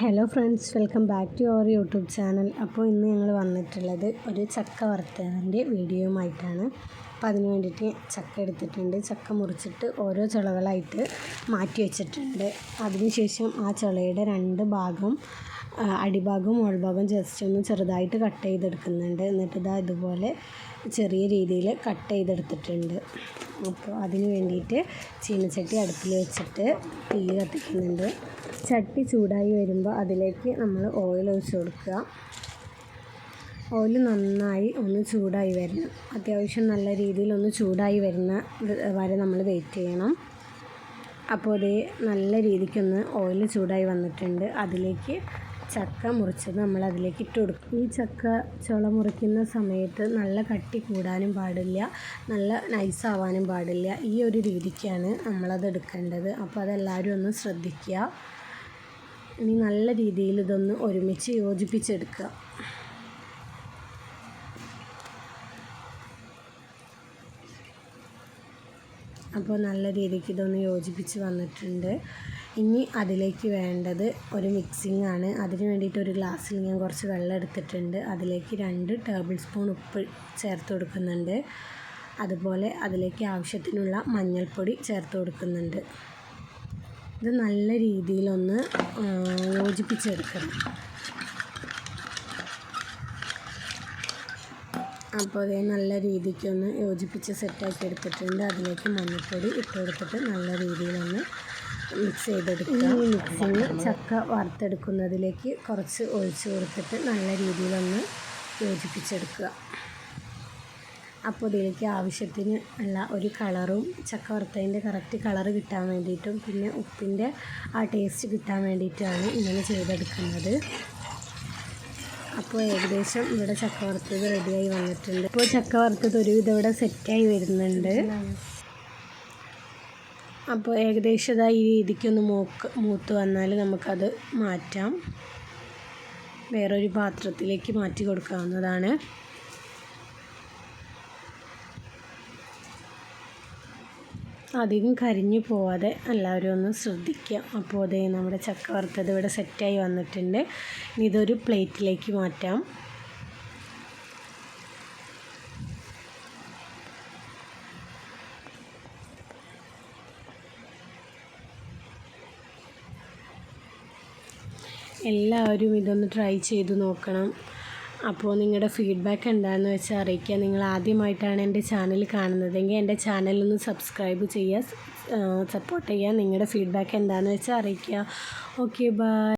Hello friends, welcome back to our YouTube channel. അപ്പോൾ ഇന്ന് ഞങ്ങൾ വന്നിട്ടുള്ളത് ഒരു ചക്ക വറുത്തതിൻ്റെ വീഡിയോയുമായിട്ടാണ്. അപ്പോൾ അതിന് വേണ്ടിയിട്ട് ചക്ക എടുത്തിട്ടുണ്ട്. ചക്ക മുറിച്ചിട്ട് ഓരോ ചുളകളായിട്ട് മാറ്റി വെച്ചിട്ടുണ്ട്. അതിനുശേഷം ആ ചുളയുടെ രണ്ട് ഭാഗം, അടിഭാഗവും മുകൾഭാഗവും ജസ്റ്റ് ഒന്ന് ചെറുതായിട്ട് കട്ട് ചെയ്തെടുക്കുന്നുണ്ട്. എന്നിട്ട് ഇതുപോലെ ചെറിയ രീതിയിൽ കട്ട് ചെയ്തെടുത്തിട്ടുണ്ട്. അപ്പോൾ അതിന് വേണ്ടിയിട്ട് ചീനച്ചട്ടി അടുപ്പിൽ വെച്ചിട്ട് തീ കത്തിക്കുന്നുണ്ട്. ചട്ടി ചൂടായി വരുമ്പോൾ അതിലേക്ക് നമ്മൾ ഓയിൽ ഒഴിച്ച് കൊടുക്കുക. ഓയിൽ നന്നായി ഒന്ന് ചൂടായി വരണം. അത്യാവശ്യം നല്ല രീതിയിൽ ഒന്ന് ചൂടായി വരുന്ന വരെ നമ്മൾ വെയിറ്റ് ചെയ്യണം. അപ്പോൾ ഇത് നല്ല രീതിക്കൊന്ന് ഓയിൽ ചൂടായി വന്നിട്ടുണ്ട്. അതിലേക്ക് ചക്ക മുറിച്ചത് നമ്മൾ അതിലേക്ക് ഇട്ട് കൊടുക്കും. ഈ ചക്ക ചുള മുറിക്കുന്ന സമയത്ത് നല്ല കട്ടി കൂടാനും പാടില്ല, നല്ല നൈസാവാനും പാടില്ല. ഈ ഒരു രീതിക്കാണ് നമ്മളത് എടുക്കേണ്ടത്. അപ്പോൾ അതെല്ലാവരും ഒന്ന് ശ്രദ്ധിക്കുക. ഇനി നല്ല രീതിയിൽ ഇതൊന്ന് ഒരുമിച്ച് യോജിപ്പിച്ചെടുക്കുക. അപ്പോൾ നല്ല രീതിക്ക് ഇതൊന്ന് യോജിപ്പിച്ച് വന്നിട്ടുണ്ട്. ഇനി അതിലേക്ക് വേണ്ടത് ഒരു മിക്സിംഗ് ആണ്. അതിന് വേണ്ടിയിട്ട് ഒരു ഗ്ലാസ്സിൽ ഞാൻ കുറച്ച് വെള്ളം എടുത്തിട്ടുണ്ട്. അതിലേക്ക് 2 ടേബിൾ സ്പൂൺ ഉപ്പ് ചേർത്ത് കൊടുക്കുന്നുണ്ട്. അതുപോലെ അതിലേക്ക് ആവശ്യത്തിനുള്ള മഞ്ഞൾപ്പൊടി ചേർത്ത് കൊടുക്കുന്നുണ്ട്. ഇത് നല്ല രീതിയിലൊന്ന് യോജിപ്പിച്ചെടുക്കണം. അപ്പോൾ ഇത് നല്ല രീതിക്കൊന്ന് യോജിപ്പിച്ച് സെറ്റാക്കി എടുത്തിട്ടുണ്ട്. അതിലേക്ക് മഞ്ഞൾപ്പൊടി ഇട്ട് കൊടുത്തിട്ട് നല്ല രീതിയിലൊന്ന് മിക്സ് ചെയ്തെടുക്കുക. ഈ മിക്സിങ് ചക്ക വറുത്തെടുക്കുന്നതിലേക്ക് കുറച്ച് ഒഴിച്ച് കൊടുത്തിട്ട് നല്ല രീതിയിലൊന്ന് യോജിപ്പിച്ചെടുക്കുക. അപ്പോൾ ഇതിലേക്ക് ആവശ്യത്തിന് ഉള്ള ഒരു കളറും, ചക്ക വറുത്തതിൻ്റെ കറക്റ്റ് കളറ് കിട്ടാൻ വേണ്ടിയിട്ടും പിന്നെ ഉപ്പിൻ്റെ ആ ടേസ്റ്റ് കിട്ടാൻ വേണ്ടിയിട്ടാണ് ഇങ്ങനെ ചെയ്തെടുക്കുന്നത്. അപ്പോൾ ഏകദേശം ഇവിടെ ചക്ക വറുത്തത് റെഡിയായി വന്നിട്ടുണ്ട്. ഇപ്പോൾ ചക്ക വറുത്തത് ഒരുവിധം ഇവിടെ സെറ്റായി വരുന്നുണ്ട്. അപ്പോൾ ഏകദേശം ഈ രീതിക്കൊന്ന് മൂത്ത് വന്നാൽ നമുക്കത് മാറ്റാം. വേറൊരു പാത്രത്തിലേക്ക് മാറ്റി കൊടുക്കാവുന്നതാണ്. അധികം കരിഞ്ഞു പോവാതെ എല്ലാവരും ഒന്ന് ശ്രദ്ധിക്കുക. അപ്പോൾ അതേ നമ്മുടെ ചക്ക വറുത്തത് ഇവിടെ സെറ്റായി വന്നിട്ടുണ്ട്. ഇനി ഇതൊരു പ്ലേറ്റിലേക്ക് മാറ്റാം. എല്ലാവരും ഇതൊന്ന് ട്രൈ ചെയ്ത് നോക്കണം. അപ്പോൾ നിങ്ങളുടെ ഫീഡ്ബാക്ക് എന്താണെന്ന് വെച്ചാൽ അറിയിക്കുക. നിങ്ങൾ ആദ്യമായിട്ടാണ് എൻ്റെ ചാനൽ കാണുന്നതെങ്കിൽ എൻ്റെ ചാനലൊന്ന് സബ്സ്ക്രൈബ് ചെയ്യുക, സപ്പോർട്ട് ചെയ്യുക. നിങ്ങളുടെ ഫീഡ്ബാക്ക് എന്താണെന്ന് വെച്ചാൽ അറിയിക്കുക. Okay, by.